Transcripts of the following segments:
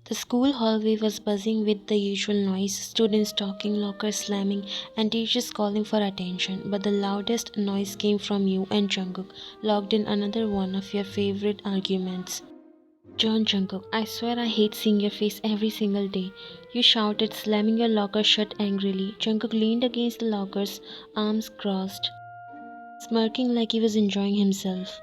The school hallway was buzzing with the usual noise, students talking, lockers slamming, and teachers calling for attention. But the loudest noise came from you and Jungkook, locked in another one of your favorite arguments. John Jungkook, I swear I hate seeing your face every single day. You shouted, slamming your locker shut angrily. Jungkook leaned against the lockers, arms crossed, smirking like he was enjoying himself.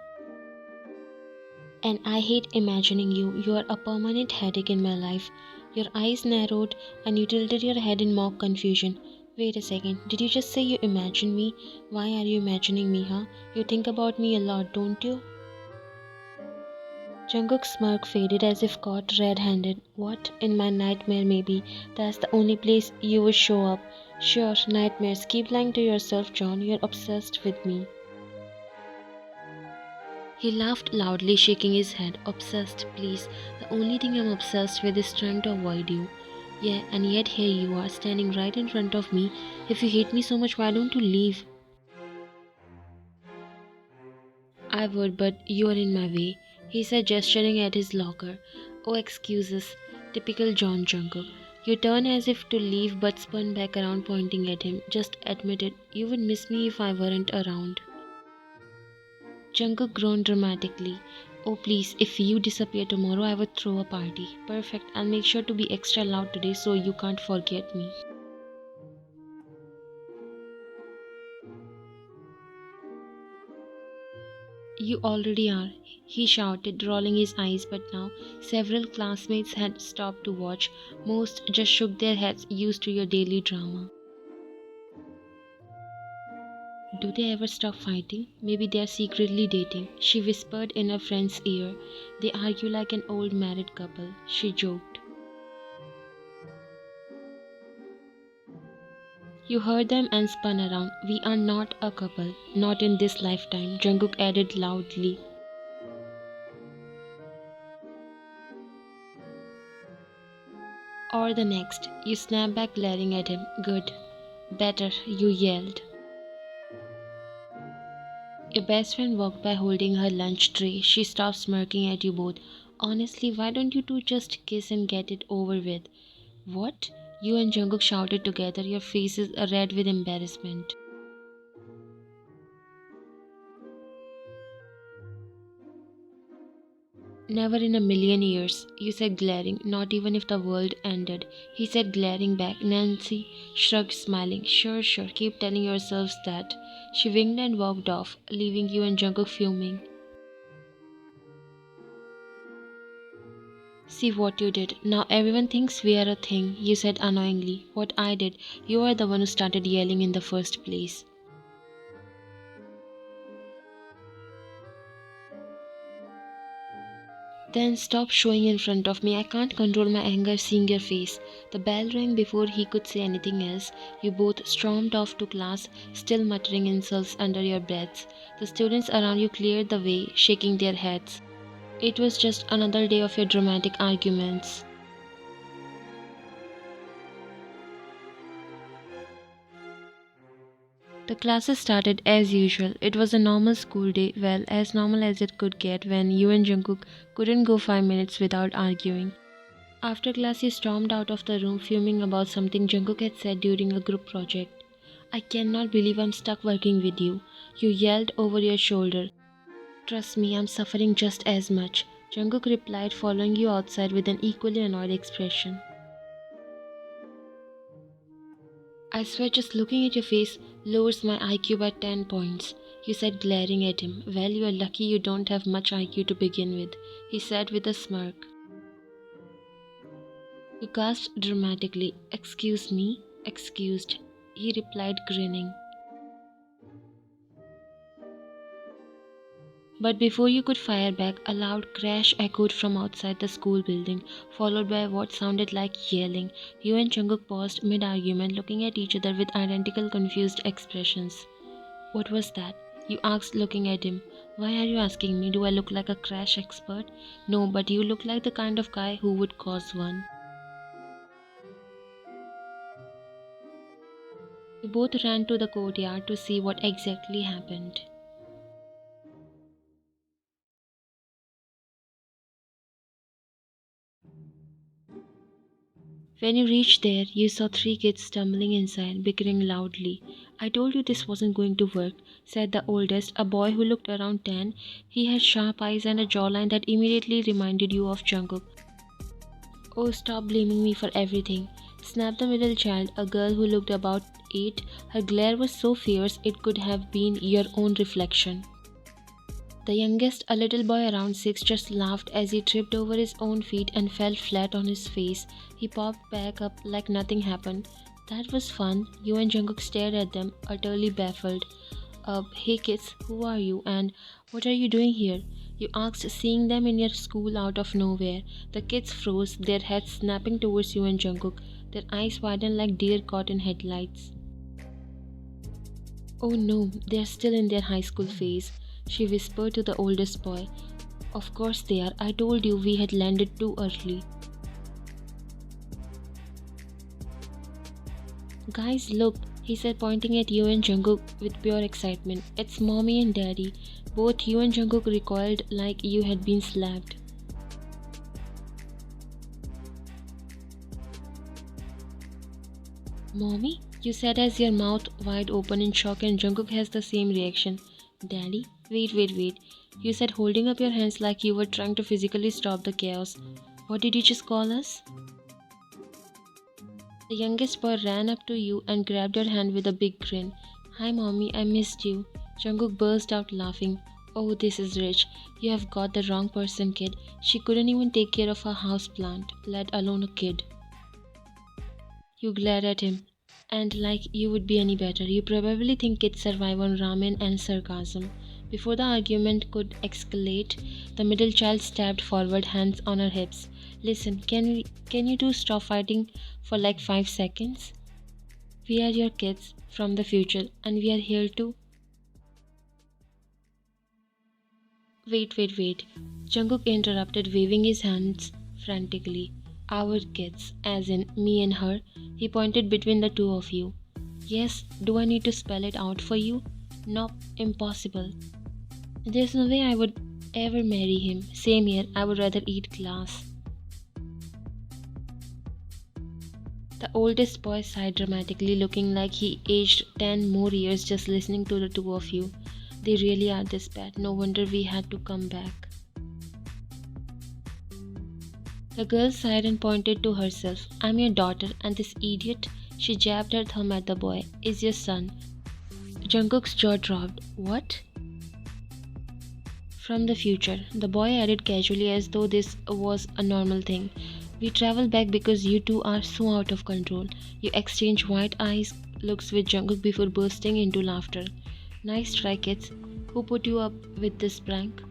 And I hate imagining you. You are a permanent headache in my life. Your eyes narrowed and you tilted your head in mock confusion. Wait a second, did you just say you imagine me? Why are you imagining me, huh? You think about me a lot, don't you? Jungkook's smirk faded as if caught red-handed. What? In my nightmare maybe. That's the only place you would show up. Sure, nightmares. Keep lying to yourself, John. You're obsessed with me. He laughed loudly, shaking his head. Obsessed, please. The only thing I'm obsessed with is trying to avoid you. Yeah, and yet here you are, standing right in front of me. If you hate me so much, why don't you leave? I would, but you are in my way, he said, gesturing at his locker. Oh, excuses. Typical John Jungkook. You turn as if to leave, but spun back around, pointing at him. Just admit it. You would miss me if I weren't around. Jungkook groaned dramatically. Oh please, if you disappear tomorrow I would throw a party. Perfect, I'll make sure to be extra loud today so you can't forget me. You already are, he shouted, rolling his eyes, but now several classmates had stopped to watch. Most just shook their heads, used to your daily drama. Do they ever stop fighting? Maybe they are secretly dating, she whispered in her friend's ear. They argue like an old married couple, she joked. You heard them and spun around. We are not a couple. Not in this lifetime, Jungkook added loudly. Or the next. You snapped back, glaring at him. Good. Better, you yelled. Your best friend walked by holding her lunch tray. She stopped smirking at you both. Honestly, why don't you two just kiss and get it over with? What? You and Jungkook shouted together, your faces red with embarrassment. Never in a million years, you said, glaring. Not even if the world ended. He said, glaring back. Nancy shrugged, smiling. Sure, sure, keep telling yourselves that. She winked and walked off, leaving you and Jungkook fuming. See what you did. Now everyone thinks we are a thing, you said annoyingly. What I did, you are the one who started yelling in the first place. Then stop showing in front of me. I can't control my anger seeing your face. The bell rang before he could say anything else. You both stormed off to class, still muttering insults under your breaths. The students around you cleared the way, shaking their heads. It was just another day of your dramatic arguments. The classes started as usual. It was a normal school day, well, as normal as it could get when you and Jungkook couldn't go 5 minutes without arguing. After class, you stormed out of the room fuming about something Jungkook had said during a group project. I cannot believe I'm stuck working with you, you yelled over your shoulder. Trust me, I'm suffering just as much, Jungkook replied, following you outside with an equally annoyed expression. I swear just looking at your face lowers my IQ by 10 points, you said, glaring at him. Well, you are lucky you don't have much IQ to begin with, he said with a smirk. You gasped dramatically. Excuse me? Excused, he replied, grinning. But before you could fire back, a loud crash echoed from outside the school building, followed by what sounded like yelling. You and Jungkook paused mid-argument, looking at each other with identical confused expressions. What was that? You asked, looking at him. Why are you asking me? Do I look like a crash expert? No, but you look like the kind of guy who would cause one. We both ran to the courtyard to see what exactly happened. When you reached there, you saw three kids stumbling inside, bickering loudly. I told you this wasn't going to work, said the oldest, a boy who looked around 10. He had sharp eyes and a jawline that immediately reminded you of Jungkook. Oh, stop blaming me for everything, snapped the middle child, a girl who looked about 8. Her glare was so fierce it could have been your own reflection. The youngest, a little boy around 6, just laughed as he tripped over his own feet and fell flat on his face. He popped back up like nothing happened. That was fun. You and Jungkook stared at them, utterly baffled. Hey kids, who are you and what are you doing here? You asked, seeing them in your school out of nowhere. The kids froze, their heads snapping towards you and Jungkook, their eyes widened like deer caught in headlights. Oh no, they're still in their high school phase, she whispered to the oldest boy. Of course they are. I told you we had landed too early. Guys, look, he said, pointing at you and Jungkook with pure excitement. It's mommy and daddy. Both you and Jungkook recoiled like you had been slapped. Mommy? You said as your mouth wide open in shock, and Jungkook has the same reaction. Daddy? Wait. You said, holding up your hands like you were trying to physically stop the chaos. What did you just call us? The youngest boy ran up to you and grabbed your hand with a big grin. Hi mommy, I missed you. Jungkook burst out laughing. Oh, this is rich. You have got the wrong person, kid. She couldn't even take care of her house plant, let alone a kid. You glared at him. And like you would be any better. You probably think kids survive on ramen and sarcasm. Before the argument could escalate, the middle child stepped forward, hands on her hips. Listen, can you two stop fighting for like 5 seconds? We are your kids from the future and we are here to... Wait. Jungkook interrupted, waving his hands frantically. Our kids, as in me and her. He pointed between the two of you. Yes, do I need to spell it out for you? Nope, impossible. There's no way I would ever marry him. Same here, I would rather eat glass. The oldest boy sighed dramatically, looking like he aged 10 more years just listening to the two of you. They really are this bad. No wonder we had to come back. The girl sighed and pointed to herself. I'm your daughter, and this idiot, she jabbed her thumb at the boy, is your son. Jungkook's jaw dropped. What? From the future, the boy added casually as though this was a normal thing. We travel back because you two are so out of control. You exchange wide eyes looks with Jungkook before bursting into laughter. Nice try, kids. Who put you up with this prank?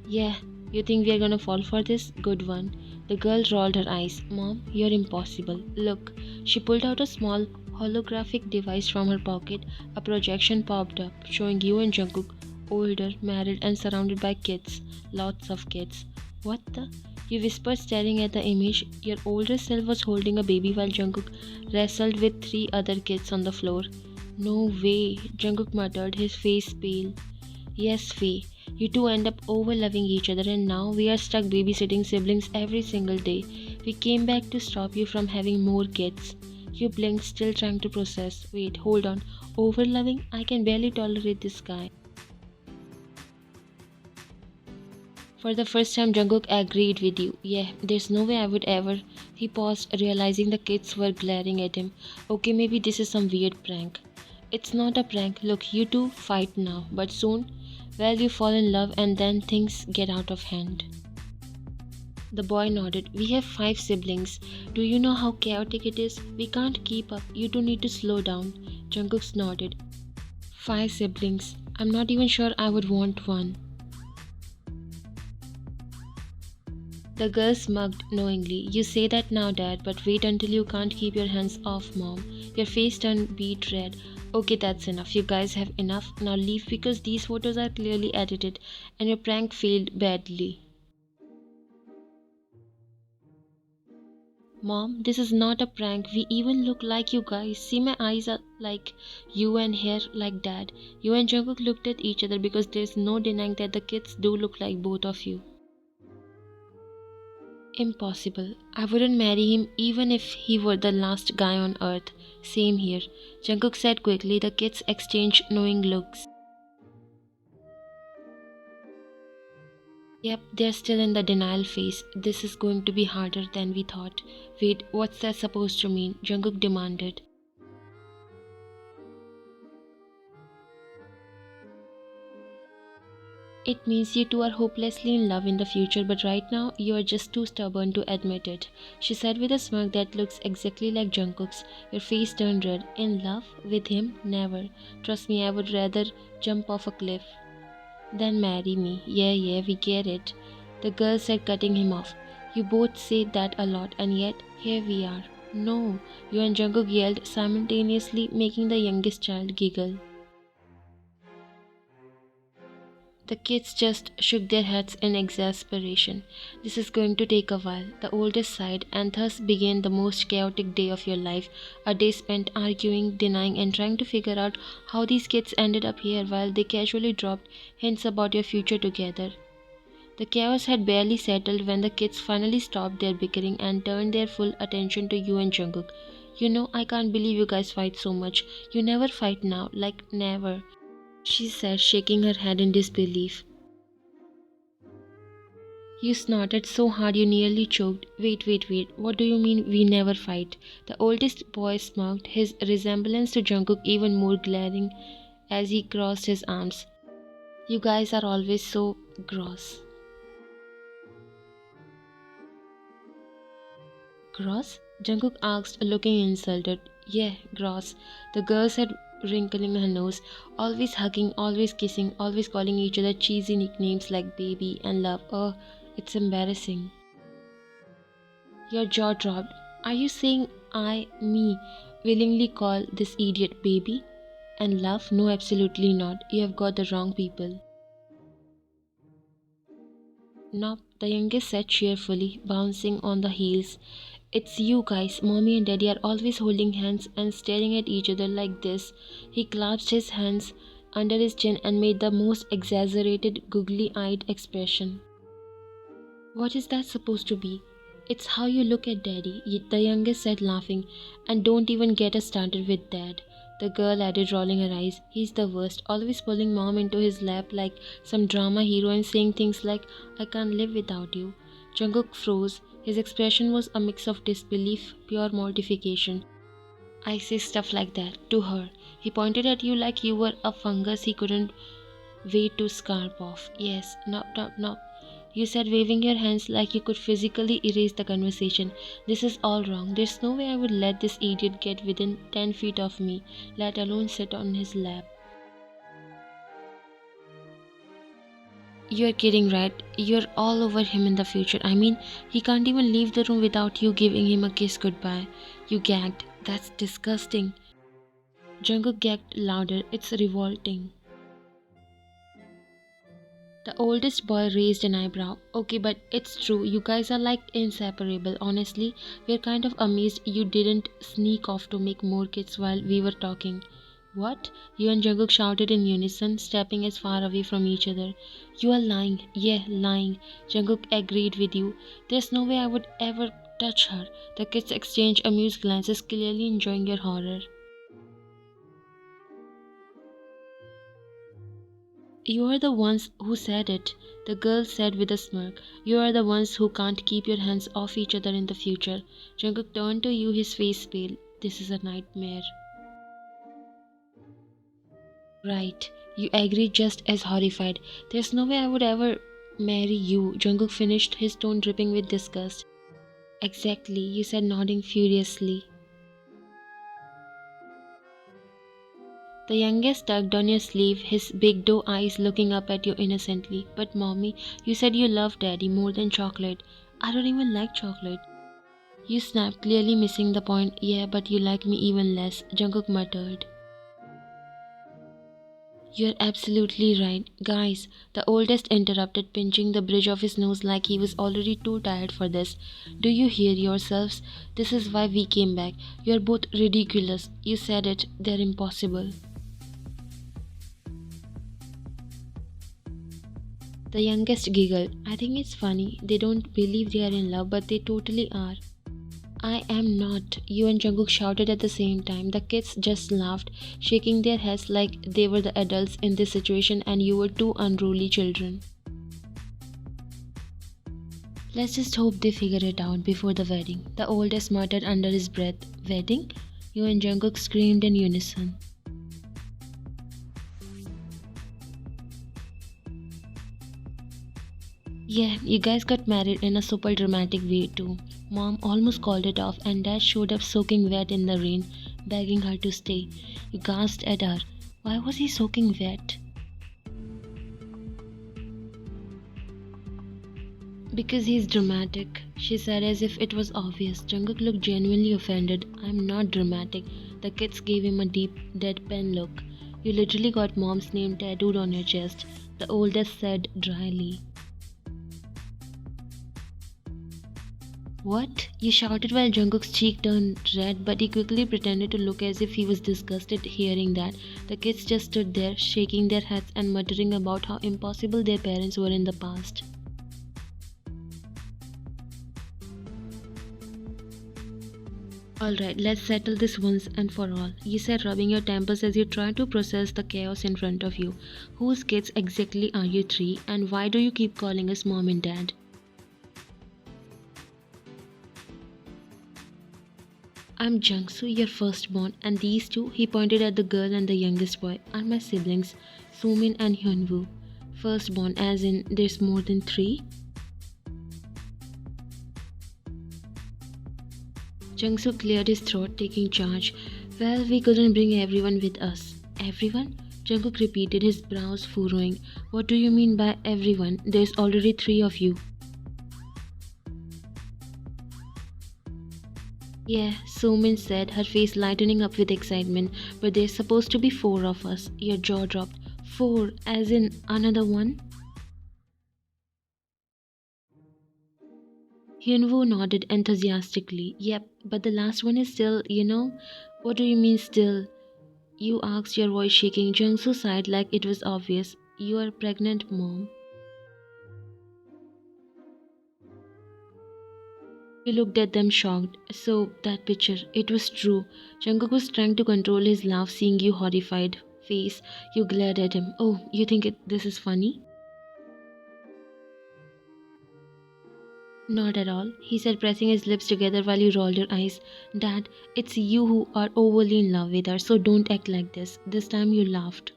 Yeah, you think we are gonna fall for this? Good one. The girl rolled her eyes. Mom, you're impossible. Look. She pulled out a small holographic device from her pocket. A projection popped up, showing you and Jungkook, older, married, and surrounded by kids. Lots of kids. What the? You whispered, staring at the image. Your older self was holding a baby while Jungkook wrestled with 3 other kids on the floor. No way, Jungkook muttered, his face pale. Yes, Faye. You two end up over-loving each other, and now we are stuck babysitting siblings every single day. We came back to stop you from having more kids. You blinked, still trying to process. Wait, hold on. Over-loving? I can barely tolerate this guy. For the first time, Jungkook agreed with you. Yeah, there's no way I would ever... He paused, realizing the kids were glaring at him. Okay, maybe this is some weird prank. It's not a prank. Look, you two fight now, but soon, well, you fall in love and then things get out of hand. The boy nodded. We have 5 siblings. Do you know how chaotic it is? We can't keep up. You two need to slow down. Jungkook nodded. 5 siblings. I'm not even sure I would want one. The girl smirked knowingly. You say that now, Dad, but wait until you can't keep your hands off Mom. Your face turned beet red. Okay, that's enough. You guys have enough. Now leave because these photos are clearly edited and your prank failed badly. Mom, this is not a prank. We even look like you guys. See, my eyes are like you and hair like Dad. You and Jungkook looked at each other because there's no denying that the kids do look like both of you. Impossible. I wouldn't marry him even if he were the last guy on earth. Same here, Jungkook said quickly. The kids exchanged knowing looks. Yep, they're still in the denial phase. This is going to be harder than we thought. Wait, what's that supposed to mean? Jungkook demanded. It means you two are hopelessly in love in the future, but right now you are just too stubborn to admit it, she said with a smirk that looks exactly like Jungkook's. Your face turned red. In love? With him? Never. Trust me, I would rather jump off a cliff. Then marry me. Yeah, yeah, we get it, the girl said, cutting him off. You both say that a lot, and yet here we are. No, you and Jungkook yelled simultaneously, making the youngest child giggle. The kids just shook their heads in exasperation. This is going to take a while, the oldest sighed, and thus began the most chaotic day of your life. A day spent arguing, denying, and trying to figure out how these kids ended up here while they casually dropped hints about your future together. The chaos had barely settled when the kids finally stopped their bickering and turned their full attention to you and Jungkook. You know, I can't believe you guys fight so much. You never fight now, like never, she said, shaking her head in disbelief. You snorted so hard you nearly choked. Wait, wait, wait. What do you mean we never fight? The oldest boy smirked, his resemblance to Jungkook even more glaring as he crossed his arms. You guys are always so gross. Gross? Jungkook asked, looking insulted. Yeah, gross, the girl said, wrinkling her nose. Always hugging, always kissing, always calling each other cheesy nicknames like baby and love. Oh, it's embarrassing. Your jaw dropped. Are you saying me, willingly call this idiot baby? And love? No, absolutely not. You have got the wrong people. Nope, the youngest said cheerfully, bouncing on the heels. It's you guys. Mommy and Daddy are always holding hands and staring at each other like this. He clasped his hands under his chin and made the most exaggerated, googly eyed expression. What is that supposed to be? It's how you look at Daddy, the youngest said, laughing. And don't even get us started with Dad, the girl added, rolling her eyes. He's the worst, always pulling Mom into his lap like some drama hero and saying things like, I can't live without you. Jungkook froze. His expression was a mix of disbelief, pure mortification. I say stuff like that to her. He pointed at you like you were a fungus he couldn't wait to scarp off. Yes, no, no, no, you said, waving your hands like you could physically erase the conversation. This is all wrong. There's no way I would let this idiot get within 10 feet of me, let alone sit on his lap. You're kidding, right? You're all over him in the future. I mean, he can't even leave the room without you giving him a kiss goodbye. You gagged. That's disgusting. Jungkook gagged louder. It's revolting. The oldest boy raised an eyebrow. Okay, but it's true. You guys are like inseparable. Honestly, we're kind of amazed you didn't sneak off to make more kids while we were talking. What? You and Jungkook shouted in unison, stepping as far away from each other. You are lying. Yeah, lying. Jungkook agreed with you. There's no way I would ever touch her. The kids exchanged amused glances, clearly enjoying your horror. You are the ones who said it, the girl said with a smirk. You are the ones who can't keep your hands off each other in the future. Jungkook turned to you, his face pale. This is a nightmare. Right, you agreed just as horrified. There's no way I would ever marry you, Jungkook finished, his tone dripping with disgust. Exactly, you said, nodding furiously. The youngest tugged on your sleeve, his big doe eyes looking up at you innocently. But mommy, you said you love daddy more than chocolate. I don't even like chocolate. You snapped, clearly missing the point. Yeah, but you like me even less, Jungkook muttered. You're absolutely right. Guys, the oldest interrupted, pinching the bridge of his nose like he was already too tired for this. Do you hear yourselves? This is why we came back. You're both ridiculous. You said it. They're impossible. The youngest giggled. I think it's funny. They don't believe they are in love, but they totally are. I am not, you and Jungkook shouted at the same time. The kids just laughed, shaking their heads like they were the adults in this situation and you were two unruly children. Let's just hope they figure it out before the wedding. The oldest muttered under his breath. Wedding? You and Jungkook screamed in unison. Yeah, you guys got married in a super dramatic way too. Mom almost called it off, and Dad showed up soaking wet in the rain, begging her to stay. You gasped at her. Why was he soaking wet? Because he's dramatic, she said as if it was obvious. Jungkook looked genuinely offended. I'm not dramatic. The kids gave him a deep, deadpan look. You literally got mom's name tattooed on your chest, the oldest said dryly. What? You shouted while Jungkook's cheek turned red, but he quickly pretended to look as if he was disgusted hearing that. The kids just stood there, shaking their heads and muttering about how impossible their parents were in the past. Alright, let's settle this once and for all. You said, rubbing your temples as you try to process the chaos in front of you. Whose kids exactly are you three, and why do you keep calling us mom and dad? I'm Jungsu, your firstborn, and these two, he pointed at the girl and the youngest boy, are my siblings, Sumin and Hyunwoo. Firstborn, as in there's more than three? Jungsu cleared his throat, taking charge. Well, we couldn't bring everyone with us. Everyone? Jungkook repeated, his brows furrowing. What do you mean by everyone? There's already three of you. Yeah, Sumin said, her face lightening up with excitement. But there's supposed to be four of us. Your jaw dropped. Four, as in another one? Hyunwoo nodded enthusiastically. Yep, but the last one is still. What do you mean still? You asked, your voice shaking. Jungsu sighed like it was obvious. You are pregnant, mom. He looked at them shocked. So, that picture, it was true. Jungkook was trying to control his laugh seeing you horrified face. You glared at him. Oh, you think this is funny? Not at all, he said, pressing his lips together while you rolled your eyes. Dad, it's you who are overly in love with her, so don't act like this. This time you laughed.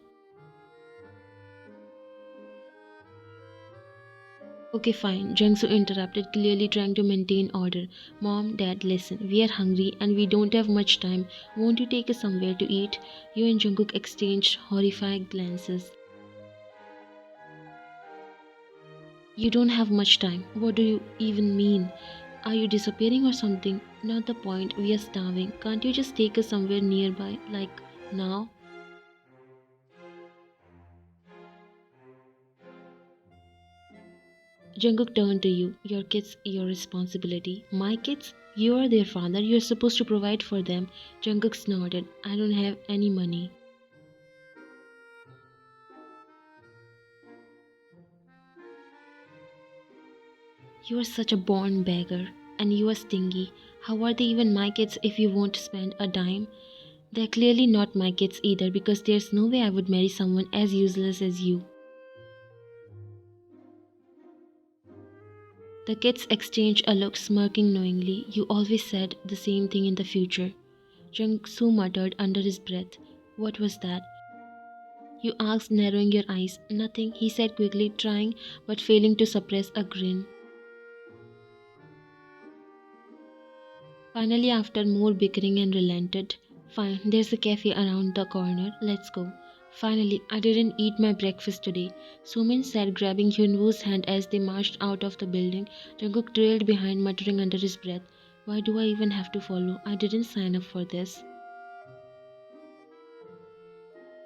Okay, fine, Jungsu interrupted, clearly trying to maintain order. Mom, Dad, listen, we are hungry and we don't have much time. Won't you take us somewhere to eat? You and Jungkook exchanged horrified glances. You don't have much time. What do you even mean? Are you disappearing or something? Not the point, we are starving. Can't you just take us somewhere nearby, like now? Jungkook turned to you. Your kids, your responsibility. My kids? You are their father. You're supposed to provide for them. Jungkook snorted. I don't have any money. You are such a born beggar. And you are stingy. How are they even my kids if you won't spend a dime? They're clearly not my kids either because there's no way I would marry someone as useless as you. The kids exchanged a look, smirking knowingly. You always said the same thing in the future. Jungsu muttered under his breath. What was that? You asked, narrowing your eyes. Nothing, he said quickly, trying but failing to suppress a grin. Finally, after more bickering and relented, fine, there's a cafe around the corner, let's go. Finally, I didn't eat my breakfast today, Sumin said, grabbing Hyunwoo's hand as they marched out of the building. Jungkook trailed behind, muttering under his breath, why do I even have to follow? I didn't sign up for this.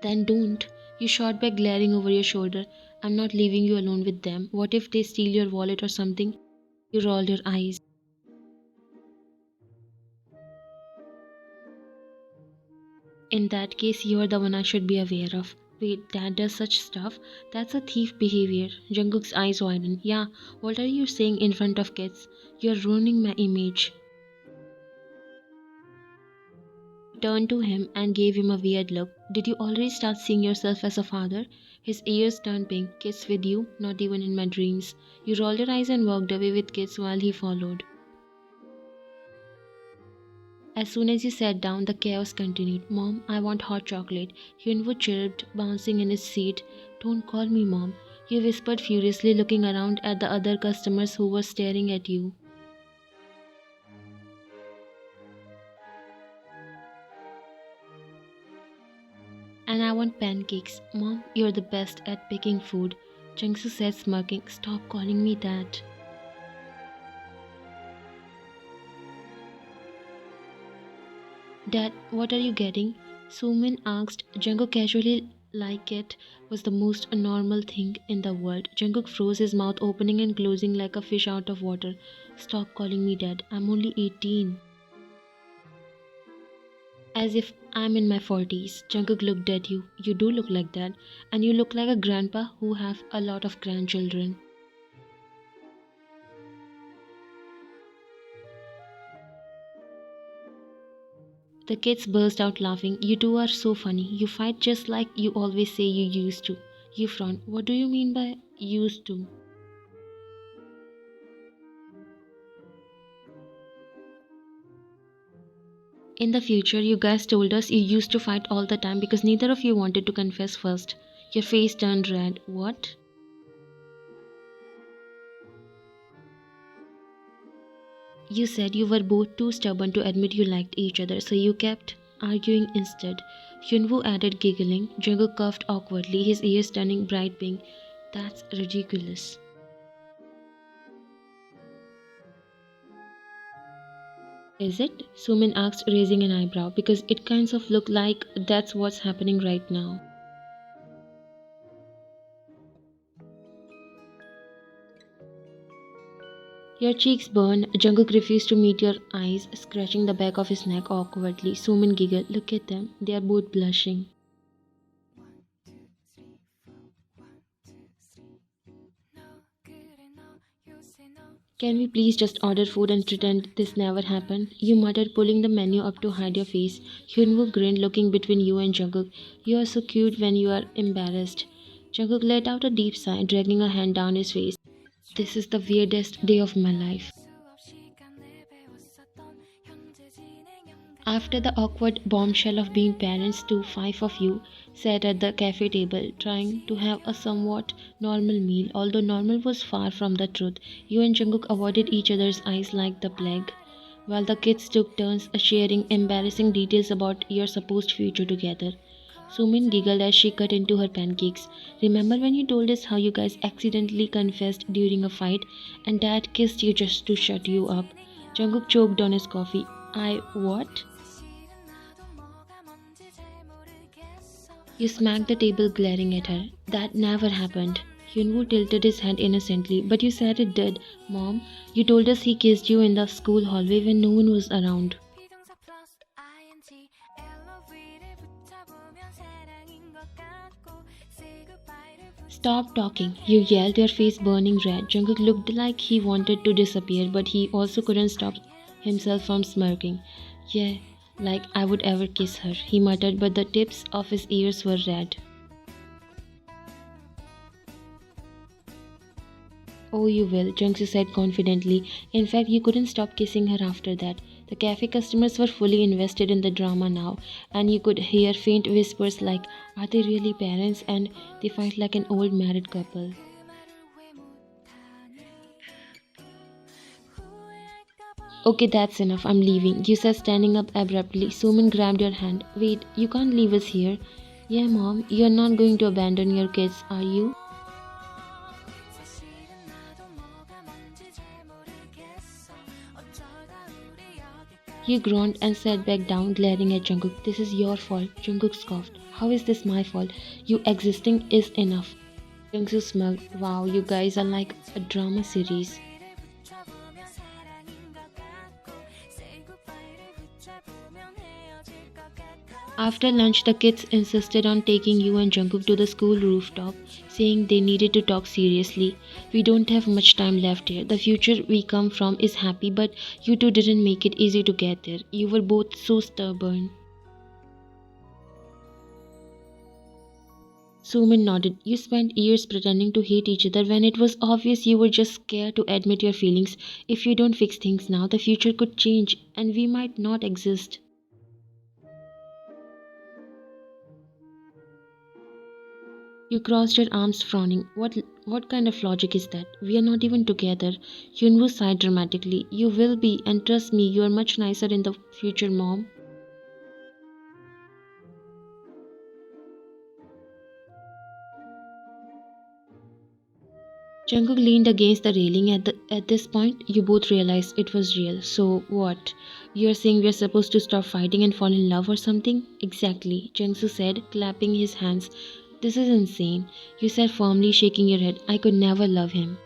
Then don't. You shot back, glaring over your shoulder. I'm not leaving you alone with them. What if they steal your wallet or something? You rolled your eyes. In that case, you're the one I should be aware of. Wait, dad does such stuff? That's a thief behavior. Jungkook's eyes widen. Yeah, what are you saying in front of kids? You're ruining my image. Turned to him and gave him a weird look. Did you already start seeing yourself as a father? His ears turned pink. Kids with you? Not even in my dreams. You rolled your eyes and walked away with kids while he followed. As soon as he sat down, the chaos continued. Mom, I want hot chocolate. Hyunwoo chirped, bouncing in his seat. Don't call me mom. He whispered furiously, looking around at the other customers who were staring at you. And I want pancakes. Mom, you're the best at picking food. Jungsu said, smirking. Stop calling me that. Dad, what are you getting? Sumin asked. Jungkook casually, like it was the most normal thing in the world. Jungkook froze, his mouth opening and closing like a fish out of water. Stop calling me dad. I'm only 18. As if I'm in my 40s. Jungkook looked at you. You do look like that. And you look like a grandpa who have a lot of grandchildren. The kids burst out laughing. You two are so funny. You fight just like you always say you used to. You frown. What do you mean by used to? In the future, you guys told us you used to fight all the time because neither of you wanted to confess first. Your face turned red. What? You said you were both too stubborn to admit you liked each other, so you kept arguing instead. Hyunwoo added, giggling. Jungkook coughed awkwardly, his ears turning bright pink. That's ridiculous. Is it? Sumin asked, raising an eyebrow, because it kinds of looked like that's what's happening right now. Your cheeks burn. Jungkook refused to meet your eyes, scratching the back of his neck awkwardly. Sumin giggled. Look at them. They are both blushing. Can we please just order food and pretend this never happened? You muttered, pulling the menu up to hide your face. Hyunwoo grinned, looking between you and Jungkook. You are so cute when you are embarrassed. Jungkook let out a deep sigh, dragging a hand down his face. This is the weirdest day of my life. After the awkward bombshell of being parents to five of you sat at the cafe table, trying to have a somewhat normal meal, although normal was far from the truth, you and Jungkook avoided each other's eyes like the plague, while the kids took turns sharing embarrassing details about your supposed future together. Sumin giggled as she cut into her pancakes. Remember when you told us how you guys accidentally confessed during a fight and dad kissed you just to shut you up? Jungkook choked on his coffee. I what? You smacked the table, glaring at her. That never happened. Hyunwoo tilted his head innocently. But you said it did, Mom. You told us he kissed you in the school hallway when no one was around. Stop talking, you yelled, your face burning red. Jungkook looked like he wanted to disappear, but he also couldn't stop himself from smirking. Yeah, like I would ever kiss her, he muttered, but the tips of his ears were red. Oh, you will, Jungsu said confidently. In fact, you couldn't stop kissing her after that. The cafe customers were fully invested in the drama now, and you could hear faint whispers like, are they really parents? And they fight like an old married couple. Okay, that's enough. I'm leaving. You said, standing up abruptly. Suman grabbed your hand. Wait, you can't leave us here. Yeah, Mom, you're not going to abandon your kids, are you? He groaned and sat back down, glaring at Jungkook. This is your fault, Jungkook scoffed. How is this my fault? You existing is enough. Jungkook smirked. Wow, you guys are like a drama series. After lunch, the kids insisted on taking you and Jungkook to the school rooftop, saying they needed to talk seriously. We don't have much time left here. The future we come from is happy, but you two didn't make it easy to get there. You were both so stubborn. Suman nodded. You spent years pretending to hate each other when it was obvious you were just scared to admit your feelings. If you don't fix things now, the future could change and we might not exist. You crossed your arms, frowning. What kind of logic is that? We are not even together. Yunwoo sighed dramatically. You will be, and trust me, you are much nicer in the future, mom. Jungkook leaned against the railing. At this point, you both realized it was real. So what? You're saying we're supposed to stop fighting and fall in love or something? Exactly, Jungsu said, clapping his hands. This is insane. You said firmly, shaking your head. I could never love him.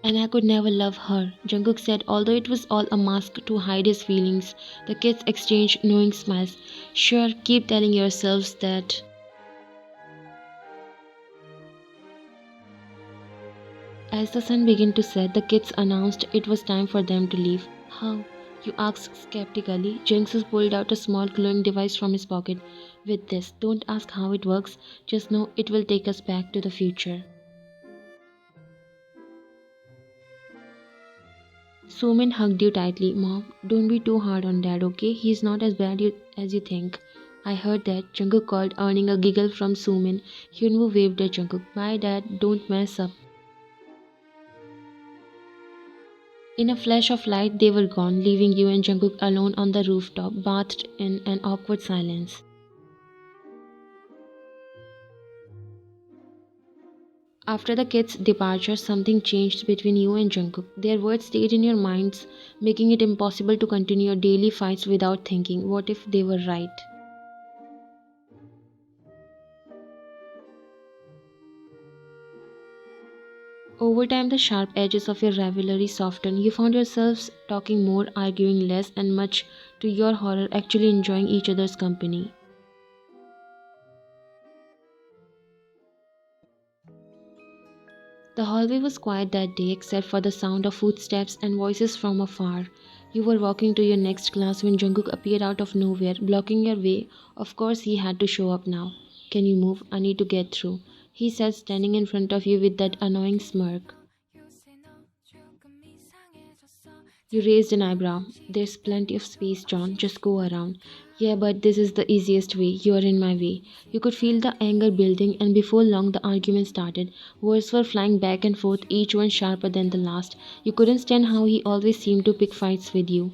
And I could never love her, Jungkook said, although it was all a mask to hide his feelings. The kids exchanged knowing smiles. Sure, keep telling yourselves that. As the sun began to set, the kids announced it was time for them to leave. How? You asked skeptically. Jungkook pulled out a small glowing device from his pocket. With this, don't ask how it works, just know it will take us back to the future. Sumin hugged you tightly. Mom, don't be too hard on Dad, okay? He's not as bad as you think. I heard that, Jungkook called, earning a giggle from Sumin. Hyunwoo waved at Jungkook. Bye, Dad. Don't mess up. In a flash of light, they were gone, leaving you and Jungkook alone on the rooftop, bathed in an awkward silence. After the kids' departure, something changed between you and Jungkook. Their words stayed in your minds, making it impossible to continue your daily fights without thinking, what if they were right? Over time, the sharp edges of your rivalry softened. You found yourselves talking more, arguing less, and much to your horror, actually enjoying each other's company. The hallway was quiet that day except for the sound of footsteps and voices from afar. You were walking to your next class when Jungkook appeared out of nowhere, blocking your way. Of course, he had to show up now. Can you move? I need to get through, he said, standing in front of you with that annoying smirk. You raised an eyebrow. There's plenty of space, John. Just go around. Yeah, but this is the easiest way. You're in my way. You could feel the anger building, and before long the argument started. Words were flying back and forth, each one sharper than the last. You couldn't stand how he always seemed to pick fights with you.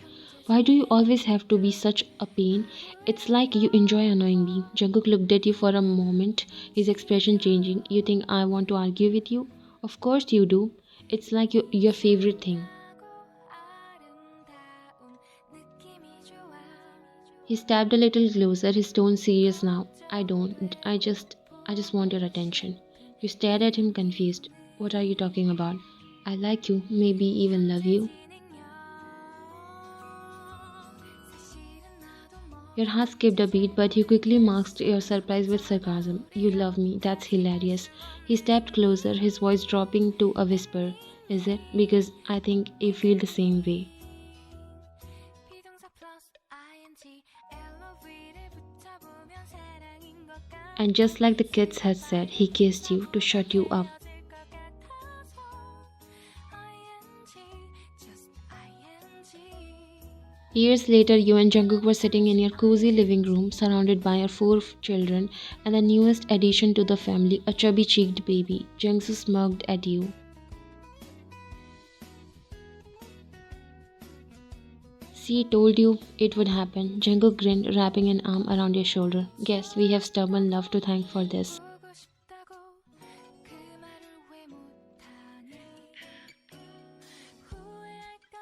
Why do you always have to be such a pain? It's like you enjoy annoying me. Jungkook looked at you for a moment, his expression changing. You think I want to argue with you? Of course you do. It's like your favorite thing. He stepped a little closer, his tone serious now. I don't. I just want your attention. You stared at him confused. What are you talking about? I like you, maybe even love you. Your heart skipped a beat, but you quickly masked your surprise with sarcasm. You love me, that's hilarious. He stepped closer, his voice dropping to a whisper. Is it? Because I think you feel the same way. And just like the kids had said, he kissed you to shut you up. Years later, you and Jungkook were sitting in your cozy living room, surrounded by your four children and the newest addition to the family, a chubby-cheeked baby. Jungkook smirked at you. See, told you it would happen. Jungkook grinned, wrapping an arm around your shoulder. Guess we have stubborn love to thank for this.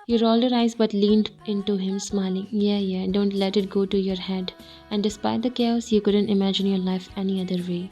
You rolled your eyes but leaned into him, smiling. Yeah, don't let it go to your head. And despite the chaos, you couldn't imagine your life any other way.